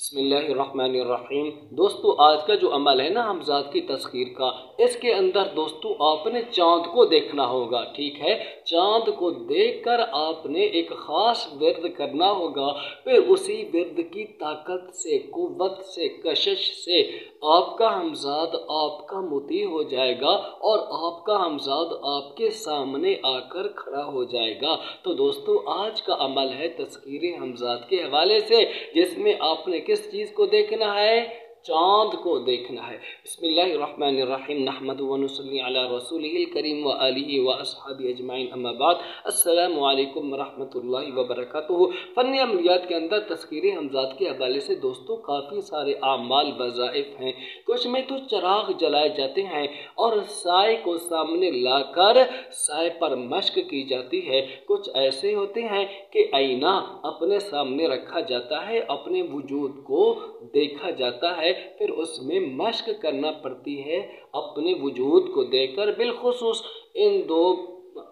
बिस्मिल्लाहिर्रहमानिर्रहीम। दोस्तों, आज का जो अमल है ना हमज़ाद की तस्खीर का, इसके अंदर दोस्तों आपने चाँद को देखना होगा। ठीक है, चाँद को देखकर आपने एक ख़ास विर्द करना होगा। फिर उसी विर्द की ताकत से, कुव्वत से, कशिश से आपका हमज़ाद आपका मुती हो जाएगा और आपका हमज़ाद आपके सामने आकर खड़ा हो जाएगा। तो दोस्तों, आज का अमल है तस्खीर हमज़ाद के हवाले से, जिसमें आपने किस चीज़ को देखना है? चाँद को देखना है। बिस्मिल्लाहिर्रहमानिर्रहीम। नहमदुहु व नुसल्ली अला रसूलिहिल करीम व आलिहि व अस्हाबी अजमाइन, अम्मा बाद। अस्सलामु अलैकुम व रहमतुल्लाहि व बरकातुहू। फ़न अमलियात के अंदर तस्खीर हमज़ाद के हवाले से दोस्तों काफ़ी सारे आमाल वज़ाइफ हैं। कुछ में तो चिराग जलाए जाते हैं और साए को सामने लाकर साए पर मश्क की जाती है। कुछ ऐसे होते हैं कि आईना अपने सामने रखा जाता है, अपने वजूद को देखा जाता है, फिर उसमें मश्क करना पड़ती है अपने वजूद को देखकर। बिलखुसूस इन दो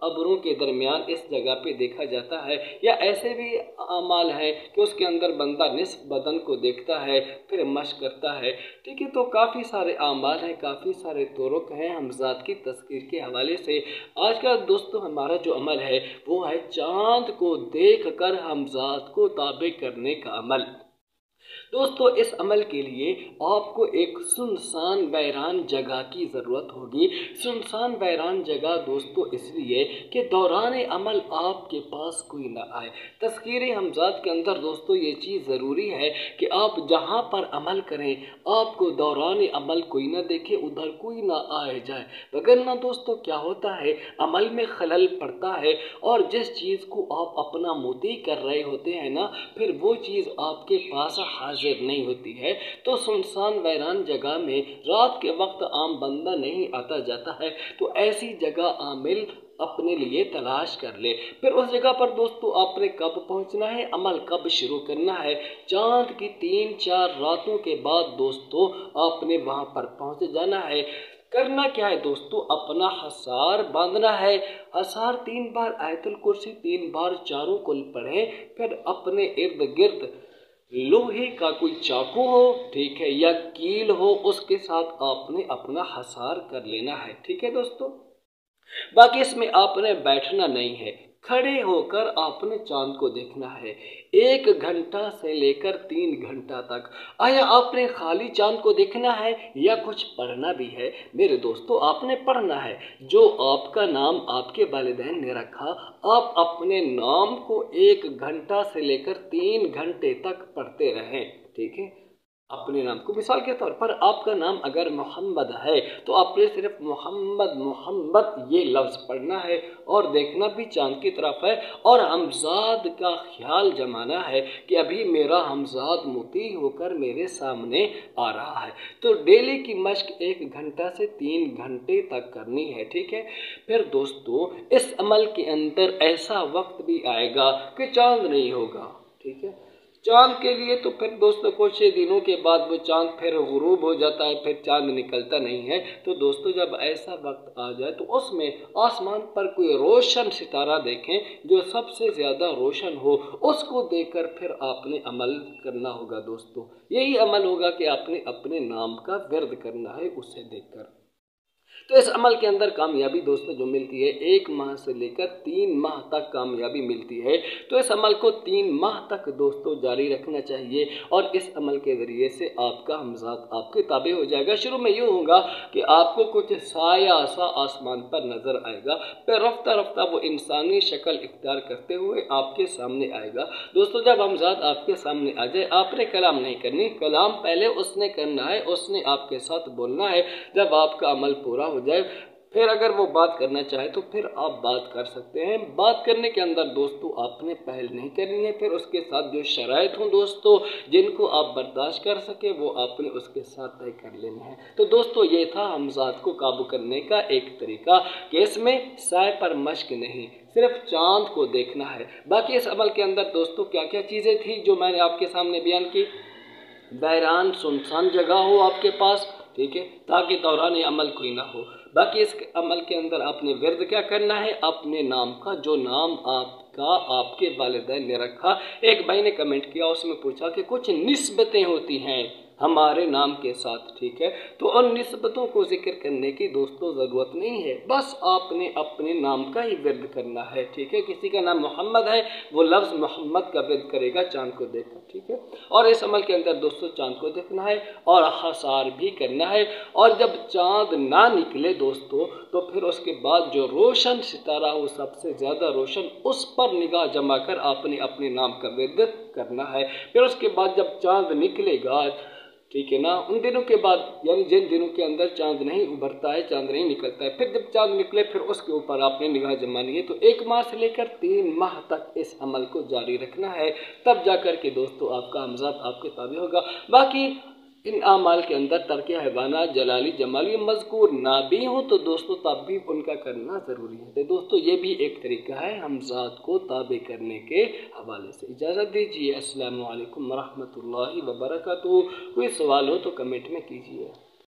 अबरों के दरमियान इस जगह पे देखा जाता है। या ऐसे भी अमाल है कि उसके अंदर बंदा निस्फ बदन को देखता है, फिर मश्क करता है। ठीक है, तो काफ़ी सारे अमाल हैं, काफ़ी सारे तुरुक हैं हमज़ाद की तस्खीर के हवाले से। आज का दोस्तों हमारा जो अमल है वो है चाँद को देख कर हमज़ाद को ताबे करने का अमल। दोस्तों, इस अमल के लिए आपको एक सुनसान वैरान जगह की ज़रूरत होगी। सुनसान वैरान जगह दोस्तों इसलिए कि दौरान अमल आपके पास कोई ना आए। तस्खीर हमज़ाद के अंदर दोस्तों ये चीज़ ज़रूरी है कि आप जहाँ पर अमल करें आपको दौरान अमल कोई ना देखे, उधर कोई ना आए जाए। वगरना दोस्तों क्या होता है, अमल में खलल पड़ता है और जिस चीज़ को आप अपना मोती कर रहे होते हैं ना, फिर वो चीज़ आपके पास हाजिर नहीं होती है। तो सुनसान वैरान जगह में रात के वक्त आम बंदा नहीं आता जाता है, तो ऐसी जगह आमिल अपने लिए तलाश कर ले। फिर उस जगह पर दोस्तों आपने कब पहुंचना है, अमल कब शुरू करना है? चांद की 3-4 रातों के बाद दोस्तों आपने वहां पर पहुंच जाना है। करना क्या है दोस्तों, अपना हसार बांधना है। हसार 3 बार आयतुल कुर्सी 3 बार चारों कुल पढ़ें। फिर अपने इर्द गिर्द लोहे का कोई चाकू हो, ठीक है, या कील हो, उसके साथ आपने अपना हसार कर लेना है। ठीक है दोस्तों, बाकी इसमें आपने बैठना नहीं है, खड़े होकर आपने चांद को देखना है 1 घंटा से लेकर 3 घंटा तक। आया आपने खाली चांद को देखना है या कुछ पढ़ना भी है? मेरे दोस्तों, आपने पढ़ना है। जो आपका नाम आपके वालिदैन ने रखा, आप अपने नाम को 1 घंटा से लेकर 3 घंटे तक पढ़ते रहें। ठीक है, अपने नाम को, मिसाल के तौर पर आपका नाम अगर मोहम्मद है तो आपने सिर्फ मोहम्मद मोहम्मद ये लफ्ज़ पढ़ना है और देखना भी चांद की तरफ है और हमज़ाद का ख्याल जमाना है कि अभी मेरा हमज़ाद मुती होकर मेरे सामने आ रहा है। तो डेली की मश्क 1 घंटा से 3 घंटे तक करनी है। ठीक है, फिर दोस्तों इस अमल के अंदर ऐसा वक्त भी आएगा कि चांद नहीं होगा। ठीक है, चांद के लिए तो फिर दोस्तों कुछ दिनों के बाद वो चांद फिर गुरूब हो जाता है, फिर चांद निकलता नहीं है। तो दोस्तों जब ऐसा वक्त आ जाए तो उसमें आसमान पर कोई रोशन सितारा देखें, जो सबसे ज़्यादा रोशन हो, उसको देखकर फिर आपने अमल करना होगा। दोस्तों यही अमल होगा कि आपने अपने नाम का विर्द करना है उसे देखकर। तो इस अमल के अंदर कामयाबी दोस्तों जो मिलती है 1 माह से लेकर 3 माह तक कामयाबी मिलती है। तो इस अमल को 3 माह तक दोस्तों जारी रखना चाहिए और इस अमल के ज़रिए से आपका हमज़ाद आपके ताबे हो जाएगा। शुरू में यूँ होगा कि आपको कुछ साया सा आसमान पर नज़र आएगा, फिर रफ्ता रफ्ता वो इंसानी शक्ल इख्तियार करते हुए आपके सामने आएगा। दोस्तों जब हमज़ाद आपके सामने आ जाए आपने कलाम नहीं करनी, कलाम पहले उसने करना है, उसने आपके साथ बोलना है। जब आपका अमल पूरा हो जाए फिर अगर वो बात करना चाहे तो फिर आप बात कर सकते हैं। बात करने के अंदर दोस्तों आपने पहल नहीं करनी है, फिर उसके साथ जो शराइत हों दोस्तों जिनको आप बर्दाश्त कर सके वो आपने उसके साथ तय कर लेने हैं। तो दोस्तों ये था हमज़ाद को काबू करने का एक तरीका कि इसमें साए पर मश्क नहीं, सिर्फ चांद को देखना है। बाकी इस अमल के अंदर दोस्तों क्या क्या चीज़ें थी जो मैंने आपके सामने बयान की। वैरान सुनसान जगह हो आपके पास, ठीक है, ताकि दौरान अमल कोई ना हो। बाकी इस अमल के अंदर आपने विर्द क्या करना है, अपने नाम का, जो नाम आप का आपके वालिदैन ने रखा। एक भाई ने कमेंट किया, उसमें पूछा कि कुछ निस्बतें होती हैं हमारे नाम के साथ, ठीक है, तो उन निस्बतों को जिक्र करने की दोस्तों ज़रूरत नहीं है, बस आपने अपने नाम का ही विर्द करना है, ठीक है। किसी का नाम मोहम्मद है, वो लफ्ज़ मोहम्मद का विर्द करेगा चाँद को देखकर, ठीक है। और इस अमल के अंदर दोस्तों चाँद को देखना है और हसार भी करना है, और जब चाँद ना निकले दोस्तों तो फिर उसके बाद जो रोशन सितारा हो, सबसे ज़्यादा रोशन, उस पर निगाह जमा कर आपने अपने नाम का विर्द करना है। फिर उसके बाद जब चाँद निकलेगा, ठीक है ना, उन दिनों के बाद, यानी जिन दिनों के अंदर चाँद नहीं उभरता है, चाँद नहीं निकलता है, फिर जब चाँद निकले फिर उसके ऊपर आपने निगाह जमानी है। तो 1 माह से लेकर 3 माह तक इस अमल को जारी रखना है, तब जाकर के दोस्तों आपका हमज़ात आपके ताबे होगा। बाकी इन आमाल के अंदर तर्क हैवानात, जलाली जमाली मज़कूर ना भी हो तो दोस्तों तब भी उनका करना ज़रूरी है। तो दोस्तों ये भी एक तरीका है हमज़ात को ताबे करने के हवाले से। इजाज़त दीजिए, अस्सलामु अलैकुम वरहमतुल्लाहि वबरकातुहू। कोई सवाल हो तो कमेंट में कीजिए।